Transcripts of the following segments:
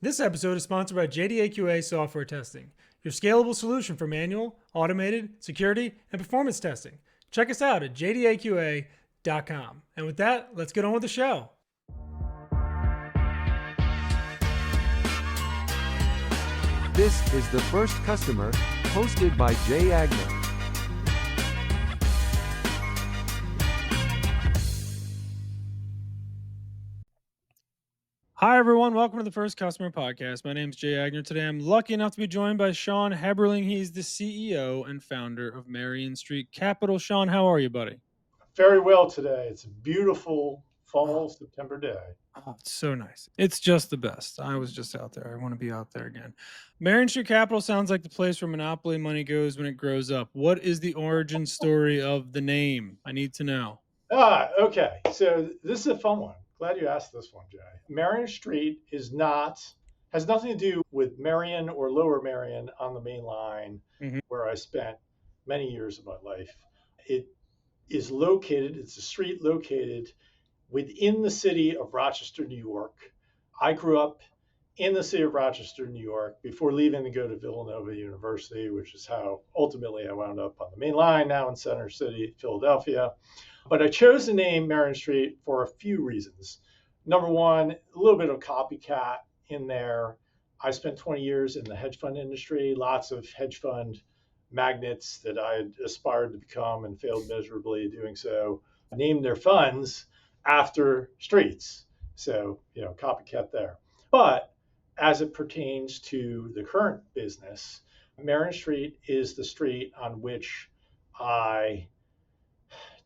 This episode is sponsored by JDAQA Software Testing, your scalable solution for manual, automated, security, and performance testing. Check us out at jdaqa.com. And with that, let's get on with the show. This is The First Customer, hosted by Jay Agner. Hi, everyone. Welcome to the First Customer Podcast. My name is Jay Agner. Today, I'm lucky enough to be joined by Sean Heberling. He's the CEO and founder of Marion Street Capital. Sean, how are you, buddy? Very well today. It's a beautiful fall September day. Oh, it's so nice. It's just the best. I was just out there. I want to be out there again. Marion Street Capital sounds like the place where monopoly money goes when it grows up. What is the origin story of the name? I need to know. Okay. So this is a fun one. Glad you asked this one, Jay. Marion Street has nothing to do with Marion or Lower Marion on the main line, where I spent many years of my life. It's a street located within the city of Rochester, New York. I grew up in the city of Rochester, New York, before leaving to go to Villanova University, which is how ultimately I wound up on the main line, now in Center City, Philadelphia. But I chose the name Marion Street for a few reasons. Number one, a little bit of copycat in there. I spent 20 years in the hedge fund industry, lots of hedge fund magnates that I had aspired to become and failed miserably doing so, named their funds after streets. So, copycat there. But as it pertains to the current business, Marion Street is the street on which I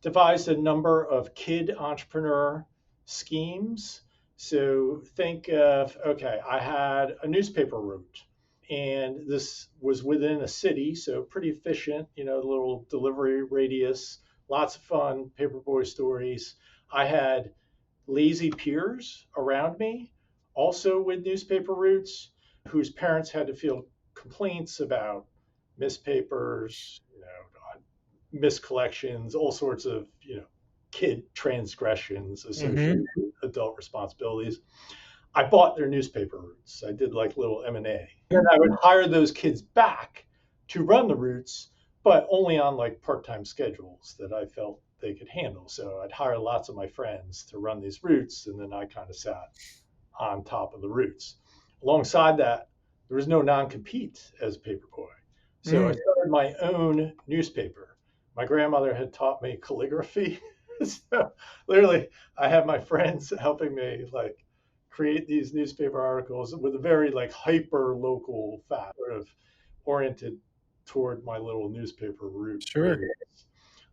devised a number of kid entrepreneur schemes. So think of, I had a newspaper route, and this was within a city, so pretty efficient, little delivery radius, lots of fun, paperboy stories. I had lazy peers around me, also with newspaper routes, whose parents had to feel complaints about missed papers, miscollections, all sorts of, kid transgressions associated with adult responsibilities. I bought their newspaper routes. I did like little M&A. And I would hire those kids back to run the routes, but only on like part-time schedules that I felt they could handle. So I'd hire lots of my friends to run these routes, and then I kind of sat on top of the routes. Alongside that, there was no non-compete as a paperboy. So I started my own newspaper. My grandmother had taught me calligraphy. So literally, I had my friends helping me create these newspaper articles with a very hyper local fact, sort of oriented toward my little newspaper route. Sure.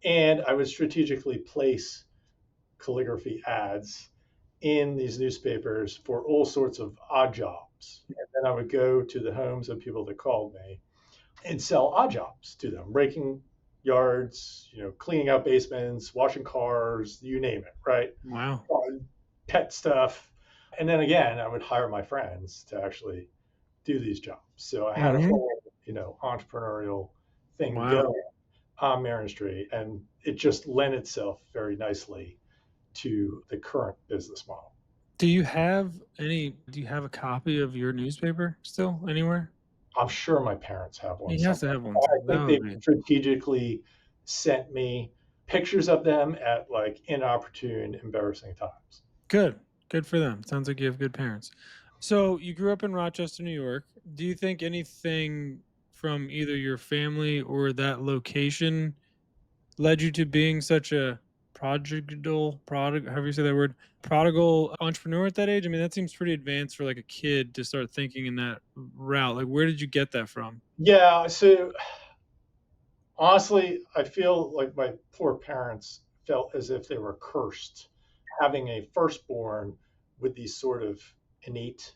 And I would strategically place calligraphy ads in these newspapers for all sorts of odd jobs. And then I would go to the homes of people that called me and sell odd jobs to them, raking yards, cleaning out basements, washing cars, you name it, right? Wow. Pet stuff. And then again, I would hire my friends to actually do these jobs. So I had a whole, entrepreneurial thing going on Marion Street, and it just lent itself very nicely to the current business model. Do you have a copy of your newspaper still anywhere? I'm sure my parents have one. He has to have one. I think they strategically sent me pictures of them at inopportune, embarrassing times. Good for them. Sounds like you have good parents. So you grew up in Rochester, New York. Do you think anything from either your family or that location led you to being such a prodigal entrepreneur at that age? I mean, that seems pretty advanced for a kid to start thinking in that route. Where did you get that from? Yeah, so honestly, I feel like my poor parents felt as if they were cursed having a firstborn with these sort of innate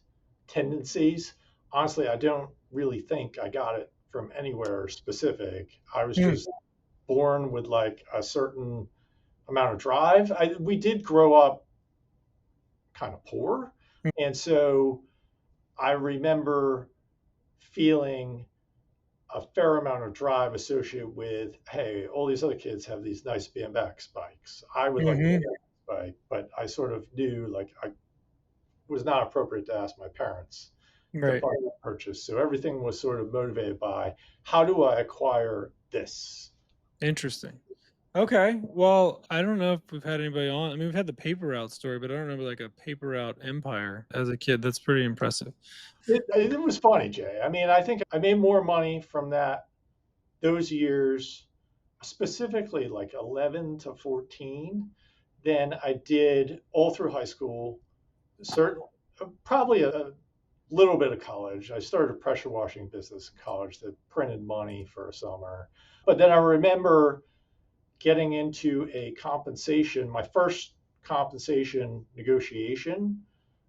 tendencies. Honestly, I don't really think I got it from anywhere specific. I was just born with a certain amount of drive. We did grow up kind of poor. And so I remember feeling a fair amount of drive associated with, hey, all these other kids have these nice BMX bikes. I would like a BMX bike, but I sort of knew I was not appropriate to ask my parents to Right. fund the purchase. So everything was sort of motivated by how do I acquire this? Interesting. Okay. Well, I don't know if we've had anybody on. I mean, we've had the paper route story, but I don't remember like a paper route empire as a kid. That's pretty impressive. It was funny, Jay. I mean, I think I made more money from those years, specifically like 11 to 14, than I did all through high school. Certain, probably a little bit of college. I started a pressure washing business in college that printed money for a summer. But then I remember getting into my first compensation negotiation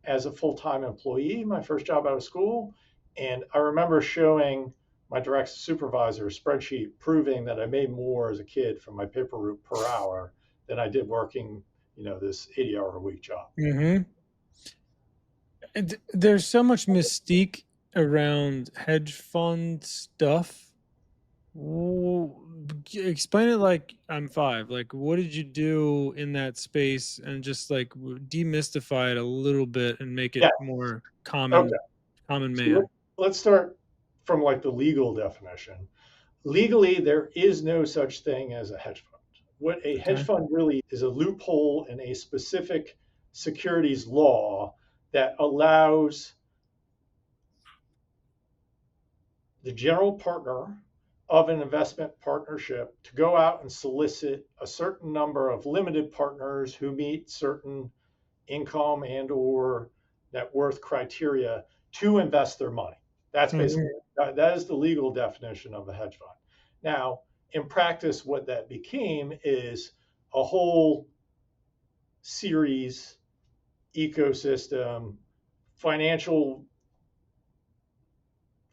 as a full time employee, my first job out of school. And I remember showing my direct supervisor a spreadsheet proving that I made more as a kid from my paper route per hour than I did working, this 80-hour a week job. Hmm. There's so much mystique around hedge fund stuff. Explain it like I'm five. Like, what did you do in that space, and just like demystify it a little bit and make it Yeah. more Okay. common So man. let's start from like the legal definition. Legally, there is no such thing as a hedge fund. What a hedge Okay. fund really is a loophole in a specific securities law that allows the general partner of an investment partnership to go out and solicit a certain number of limited partners who meet certain income and or net worth criteria to invest their money. That's basically Hmm. that is the legal definition of a hedge fund. Now, in practice, what that became is a whole series, ecosystem, financial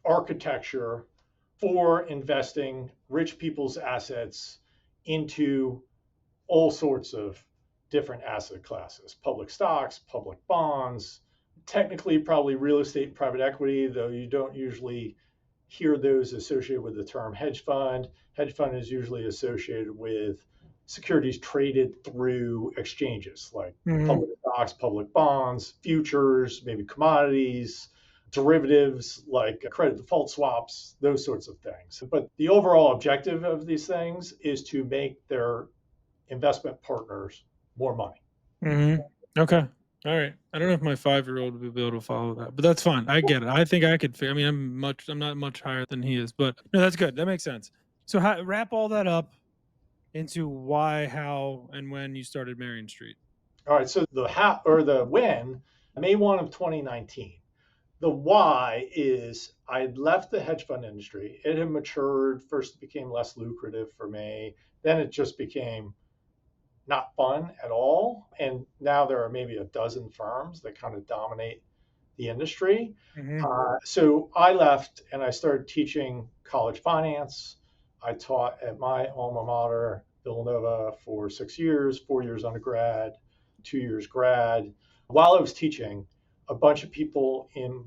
architecture for investing rich people's assets into all sorts of different asset classes, public stocks, public bonds, technically probably real estate and private equity, though you don't usually hear those associated with the term hedge fund. Hedge fund is usually associated with securities traded through exchanges like Hmm. public stocks, public bonds, futures, maybe commodities, derivatives like credit default swaps, those sorts of things. But the overall objective of these things is to make their investment partners more money. Hmm. Okay. All right. I don't know if my 5-year-old would be able to follow that, but that's fine. I get it. I think I could. I mean, I'm not much higher than he is, but no, that's good. That makes sense. So wrap all that up into why, how, and when you started Marion Street. All right, so the how or the when, May 1 of 2019. The why is I left the hedge fund industry. It had matured. First, it became less lucrative for me. Then it just became not fun at all. And now there are maybe a dozen firms that kind of dominate the industry. Hmm. So I left and I started teaching college finance. I taught at my alma mater, Villanova, for 6 years, 4 years undergrad, 2 years grad. While I was teaching, a bunch of people in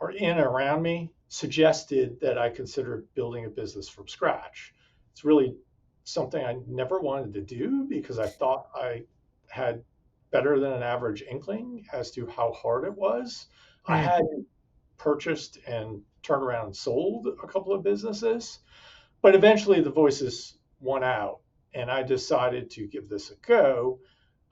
and around me suggested that I consider building a business from scratch. It's really something I never wanted to do because I thought I had better than an average inkling as to how hard it was. I Hmm. had purchased and turned around and sold a couple of businesses, but eventually the voices won out and I decided to give this a go.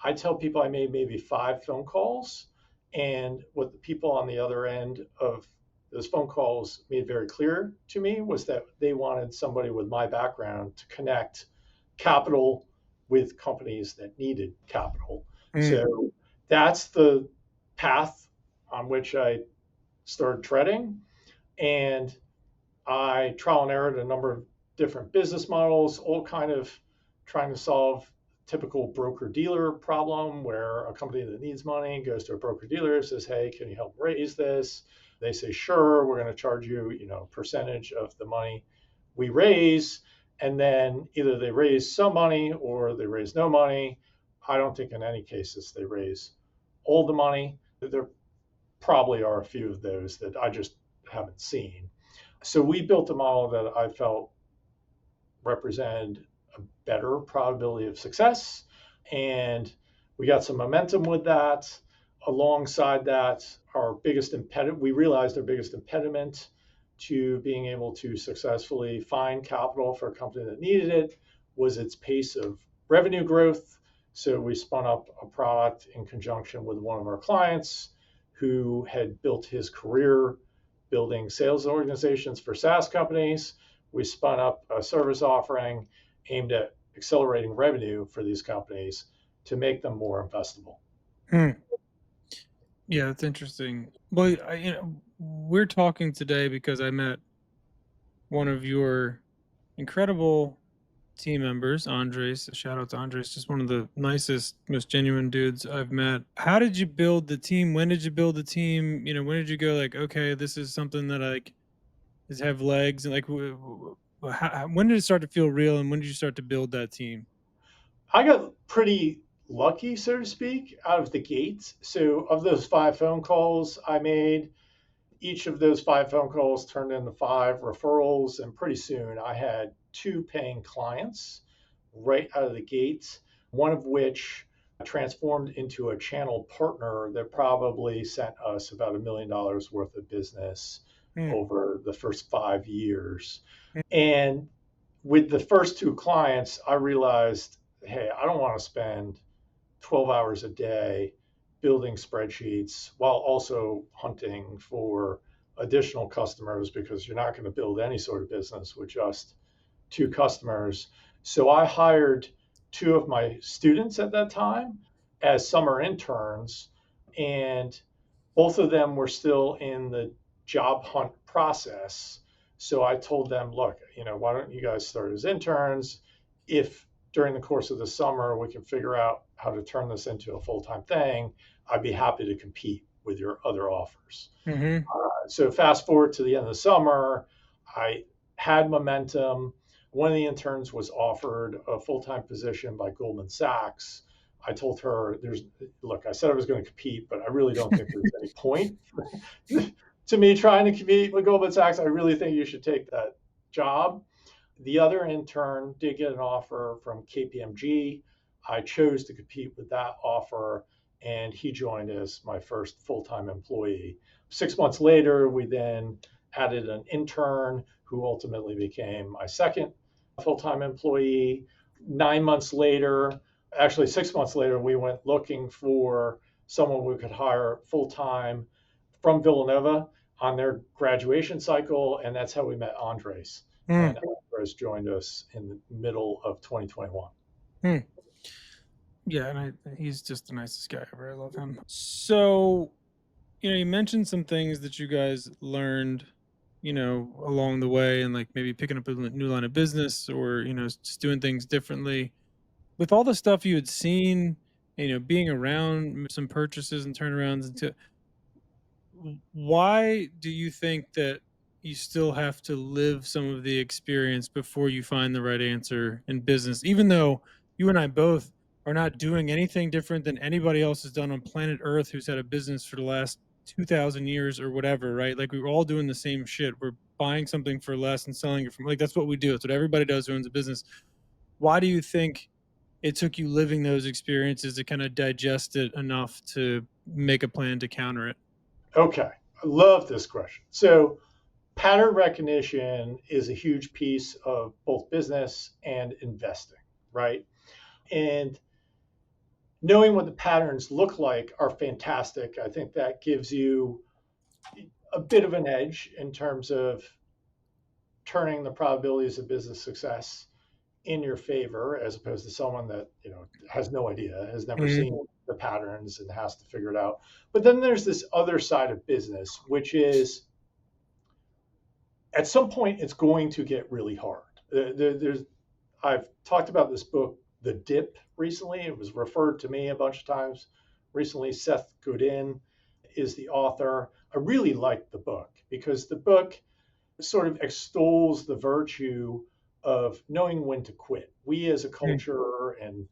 I tell people I made maybe 5 phone calls, and what the people on the other end of those phone calls made very clear to me was that they wanted somebody with my background to connect capital with companies that needed capital. Hmm. So that's the path on which I started treading. And I trial and errored a number of different business models, all kind of trying to solve typical broker dealer problem where a company that needs money goes to a broker dealer, says, "Hey, can you help raise this?" They say, "Sure, we're going to charge you, a percentage of the money we raise." And then either they raise some money or they raise no money. I don't think in any cases they raise all the money. There probably are a few of those that I just haven't seen. So we built a model that I felt represented a better probability of success. And we got some momentum with that. alongside that, we realized our biggest impediment to being able to successfully find capital for a company that needed it was its pace of revenue growth. So we spun up a product in conjunction with one of our clients who had built his career building sales organizations for SaaS companies. We spun up a service offering aimed at accelerating revenue for these companies to make them more investable. Hmm. Yeah, that's interesting. Well, we're talking today because I met one of your incredible team members, Andres. Shout out to Andres, just one of the nicest, most genuine dudes I've met. How did you build the team? When did you build the team? When did you go like, okay, this is something that like is have legs and like, when did it start to feel real, and when did you start to build that team? I got pretty lucky, so to speak, out of the gates. So, of those 5 phone calls I made, each of those 5 phone calls turned into 5 referrals. And pretty soon I had 2 paying clients right out of the gates, one of which transformed into a channel partner that probably sent us about $1 million worth of business Hmm. over the first 5 years. And with the first 2 clients, I realized, hey, I don't want to spend 12 hours a day building spreadsheets while also hunting for additional customers, because you're not going to build any sort of business with just 2 customers. So I hired 2 of my students at that time as summer interns, and both of them were still in the job hunt process. So I told them, look, why don't you guys start as interns? If during the course of the summer we can figure out how to turn this into a full-time thing, I'd be happy to compete with your other offers. Mm-hmm. So fast forward to the end of the summer, I had momentum. One of the interns was offered a full-time position by Goldman Sachs. I told her, look, I said I was going to compete, but I really don't think there's any point to me trying to compete with Goldman Sachs. I really think you should take that job. The other intern did get an offer from KPMG. I chose to compete with that offer, and he joined as my first full-time employee. 6 months later, we then added an intern who ultimately became my second full-time employee. 9 months later, actually 6 months later, we went looking for someone we could hire full-time from Villanova on their graduation cycle, and that's how we met Andres. Hmm. And Andres joined us in the middle of 2021. Hmm. Yeah, and he's just the nicest guy ever. I love him. So, you mentioned some things that you guys learned, along the way, and like maybe picking up a new line of business, or, just doing things differently. With all the stuff you had seen, being around some purchases and turnarounds, why do you think that you still have to live some of the experience before you find the right answer in business, even though you and I both are not doing anything different than anybody else has done on planet Earth who's had a business for the last 2,000 years or whatever, right? Like, we're all doing the same shit. We're buying something for less and selling it for, like, that's what we do. That's what everybody does who owns a business. Why do you think it took you living those experiences to kind of digest it enough to make a plan to counter it? Okay, I love this question. So, pattern recognition is a huge piece of both business and investing, right? And knowing what the patterns look like are fantastic. I think that gives you a bit of an edge in terms of turning the probabilities of business success in your favor, as opposed to someone that has no idea, has never Mhm. seen the patterns and has to figure it out. But then there's this other side of business, which is at some point it's going to get really hard. I've talked about this book, The Dip, recently. It was referred to me a bunch of times recently. Seth Godin is the author. I really like the book because the book sort of extols the virtue of knowing when to quit. We as a culture, and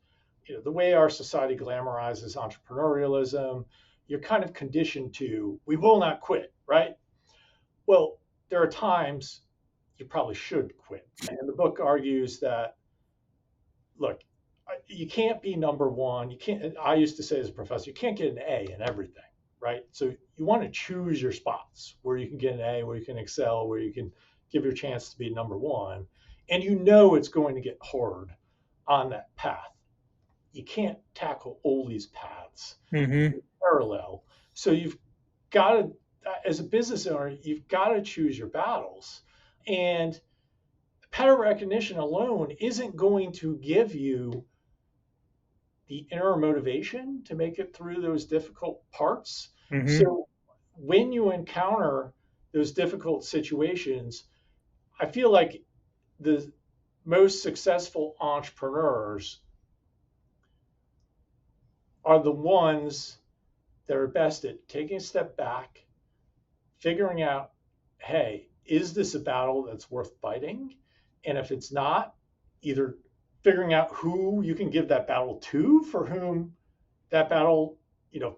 the way our society glamorizes entrepreneurialism, you're kind of conditioned to, we will not quit, right? Well, there are times you probably should quit. And the book argues that, look, you can't be number one. You can't. I used to say as a professor, you can't get an A in everything, right? So you want to choose your spots where you can get an A, where you can excel, where you can give your chance to be number one, and you know it's going to get hard on that path. You can't tackle all these paths Mm-hmm. in parallel. So you've got to, as a business owner, you've got to choose your battles, and pattern recognition alone isn't going to give you the inner motivation to make it through those difficult parts. Mm-hmm. So when you encounter those difficult situations, I feel like the most successful entrepreneurs are the ones that are best at taking a step back, figuring out, hey, is this a battle that's worth fighting? And if it's not, either figuring out who you can give that battle to, for whom that battle,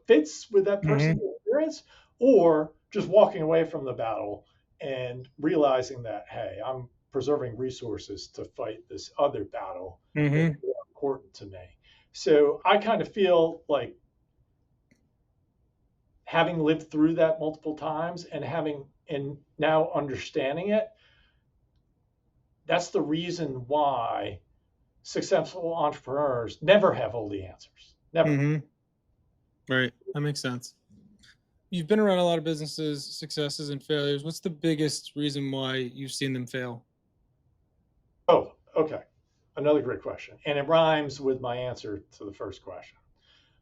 fits with that person's Mm-hmm. experience, or just walking away from the battle and realizing that, hey, I'm preserving resources to fight this other battle that's Mm-hmm. more important to me. So I kind of feel like, having lived through that multiple times and now understanding it, that's the reason why successful entrepreneurs never have all the answers. Never. Mm-hmm. Right. That makes sense. You've been around a lot of businesses, successes and failures. What's the biggest reason why you've seen them fail? Oh, okay. Another great question. And it rhymes with my answer to the first question.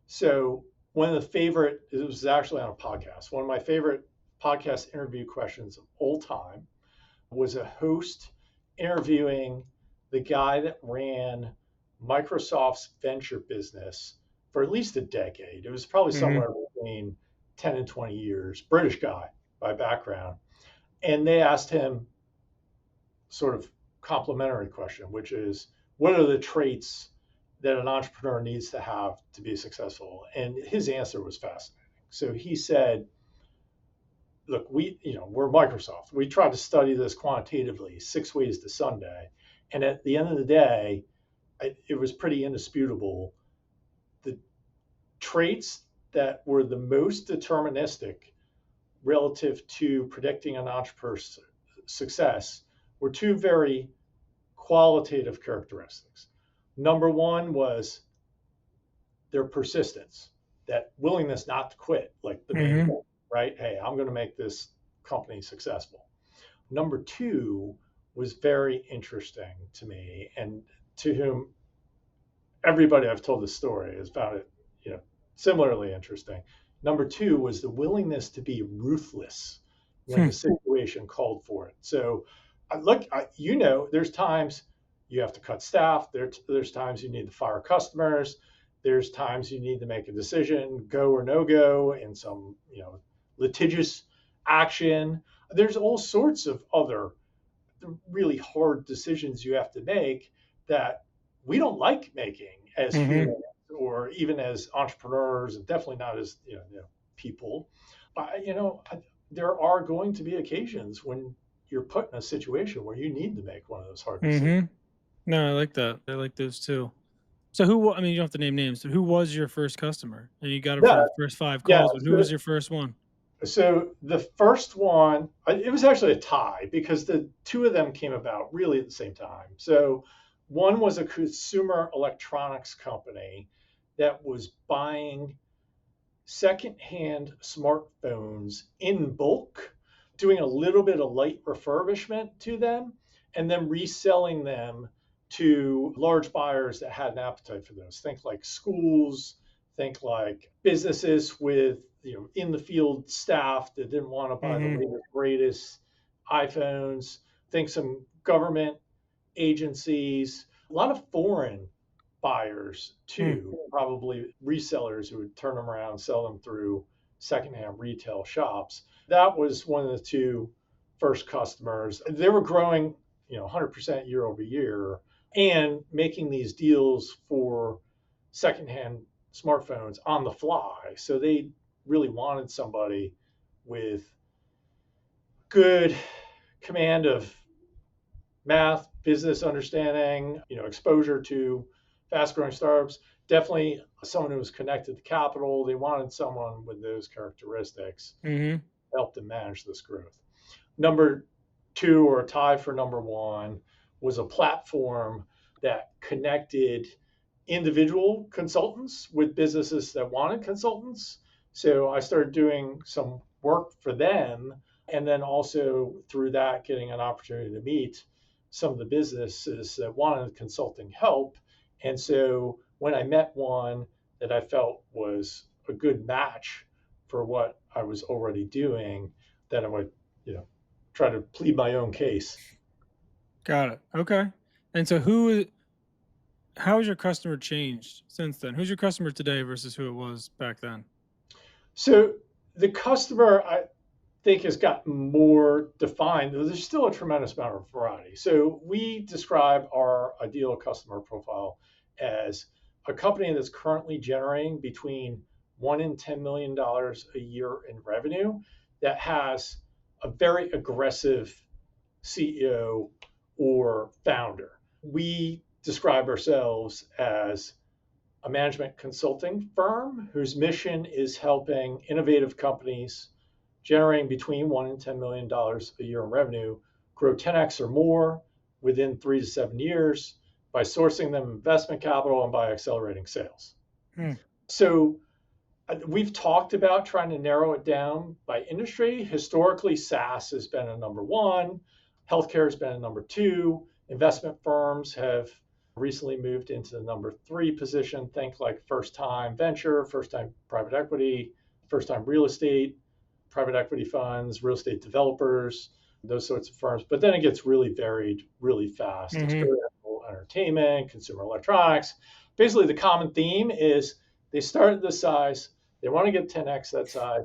So, it was actually on a podcast. One of my favorite podcast interview questions of all time was a host interviewing the guy that ran Microsoft's venture business for at least a decade. It was probably Mm-hmm. somewhere between 10 and 20 years, British guy by background. And they asked him sort of complimentary question, which is, what are the traits that an entrepreneur needs to have to be successful? And his answer was fascinating. So he said, look, we're Microsoft. We tried to study this quantitatively, 6 ways to Sunday. And at the end of the day, it was pretty indisputable. The traits that were the most deterministic relative to predicting an entrepreneur's success were two very qualitative characteristics. Number one was their persistence, that willingness not to quit, like the main Mm-hmm. goal, right? Hey, I'm going to make this company successful. Number two was very interesting to me, and to whom everybody I've told this story has found it, similarly interesting. Number two was the willingness to be ruthless when the situation called for it. So, there's times you have to cut staff. There's times you need to fire customers. There's times you need to make a decision, go or no go, in some litigious action. There's all sorts of other really hard decisions you have to make that we don't like making as Mm-hmm. humans or even as entrepreneurs, and definitely not as people. But there are going to be occasions when you're put in a situation where you need to make one of those hard decisions. Mm-hmm. No, I like that. I like those too. So I mean, you don't have to name names. So who was your first customer? And you got it for Yeah, the first five yeah. calls, but who was your first one? So the first one, it was actually a tie because the two of them came about really at the same time. So one was a consumer electronics company that was buying secondhand smartphones in bulk, doing a little bit of light refurbishment to them, and then reselling them to large buyers that had an appetite for those. Think like schools, think like businesses with in the field staff that didn't want to buy the Mm-hmm. latest greatest iPhones. Think some government agencies, a lot of foreign buyers too, probably resellers who would turn them around, sell them through secondhand retail shops. That was one of the two first customers. They were growing, 100% year over year and making these deals for secondhand smartphones on the fly. So they really wanted somebody with good command of math, business understanding, exposure to fast growing startups, definitely someone who was connected to capital. They wanted someone with those characteristics Mm-hmm. to help them manage this growth. Number two, or a tie for number one, was a platform that connected individual consultants with businesses that wanted consultants. So I started doing some work for them, and then also through that, getting an opportunity to meet some of the businesses that wanted consulting help. And so when I met one that I felt was a good match for what I was already doing, then I would, try to plead my own case. Got it. Okay. And so how has your customer changed since then? Who's your customer today versus who it was back then? So the customer, I think, has gotten more defined. There's still a tremendous amount of variety. So we describe our ideal customer profile as a company that's currently generating between $1 and $10 million a year in revenue, that has a very aggressive CEO or founder. We describe ourselves as a management consulting firm whose mission is helping innovative companies generating between $1 and $10 million a year in revenue grow 10x or more within 3 to 7 years by sourcing them investment capital and by accelerating sales. Hmm. So we've talked about trying to narrow it down by industry. Historically, SaaS has been a number one, healthcare has been a number two, investment firms have recently moved into the number three position. Think like first time venture, first time private equity, first time real estate, private equity funds, real estate developers, those sorts of firms. But then it gets really varied really fast. Mm-hmm. Experiential entertainment, consumer electronics. Basically, the common theme is they start at this size, they want to get 10x that size.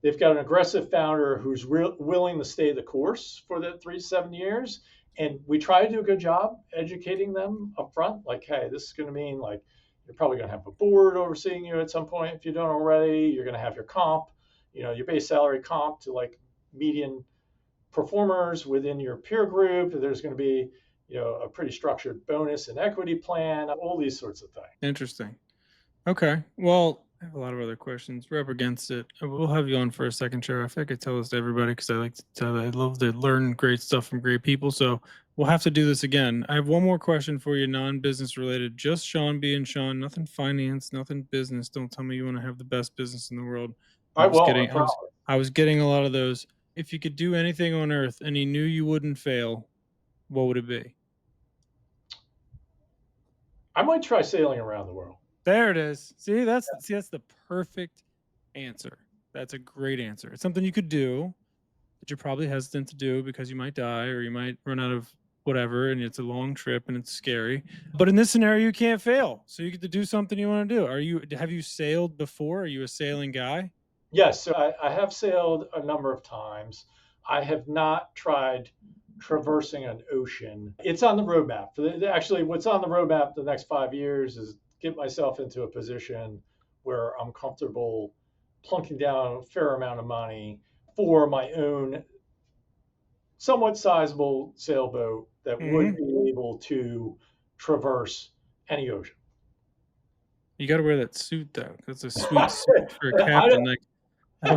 They've got an aggressive founder who's willing to stay the course for the 3 to 7 years. And we try to do a good job educating them up front. Like, hey, this is going to mean like you're probably going to have a board overseeing you at some point if you don't already. You're going to have your comp, your base salary comp to like median performers within your peer group. There's going to be, a pretty structured bonus and equity plan, all these sorts of things. Interesting. Okay. Well, I have a lot of other questions. We're up against it. We'll have you on for a second, Sheriff. I could tell this to everybody because I like to tell. I love to learn great stuff from great people. So we'll have to do this again. I have one more question for you, non-business related. Just Sean being Sean. Nothing finance. Nothing business. Don't tell me you want to have the best business in the world. I was getting a lot of those. If you could do anything on earth and you knew you wouldn't fail, what would it be? I might try sailing around the world. There it is. See, that's the perfect answer. That's a great answer. It's something you could do, but you're probably hesitant to do because you might die or you might run out of whatever, and it's a long trip and it's scary. But in this scenario, you can't fail. So you get to do something you want to do. Have you sailed before? Are you a sailing guy? Yes, so I have sailed a number of times. I have not tried traversing an ocean. It's on the roadmap. Actually, what's on the roadmap the next 5 years is get myself into a position where I'm comfortable plunking down a fair amount of money for my own somewhat sizable sailboat that would be able to traverse any ocean. You got to wear that suit though. That's a sweet suit for a captain. Like that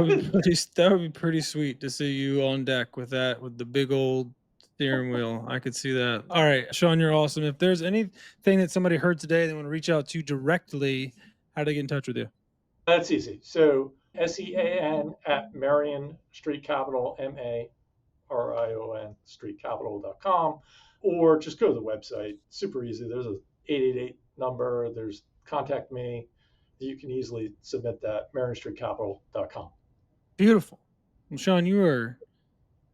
would be pretty sweet to see you on deck with the big old steering wheel. I could see that. All right, Sean, you're awesome. If there's anything that somebody heard today, they want to reach out to you directly, how do they get in touch with you? That's easy. So SEAN at Marion Street Capital, MARION streetcapital.com, or just go to the website. Super easy. There's a 888 number. There's contact me. You can easily submit that, marionstreetcapital.com. Beautiful. Well, Sean, you are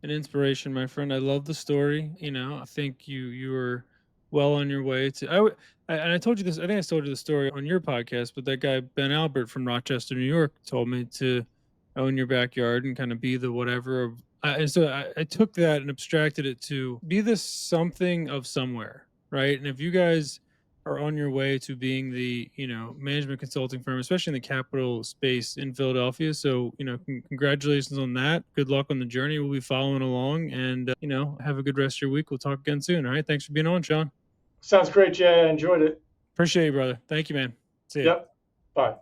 an inspiration, my friend. I love the story. I think you were well on your way to. And I told you this. I think I told you the story on your podcast. But that guy Ben Albert from Rochester, New York, told me to own your backyard and kind of be the whatever. And so I took that and abstracted it to be the something of somewhere, right? And if you guys are on your way to being the management consulting firm, especially in the capital space in Philadelphia. So congratulations on that. Good luck on the journey. We'll be following along, and have a good rest of your week. We'll talk again soon. All right, thanks for being on, Sean. Sounds great, Jay. I enjoyed it. Appreciate you, brother. Thank you, man. See ya. Yep. Bye.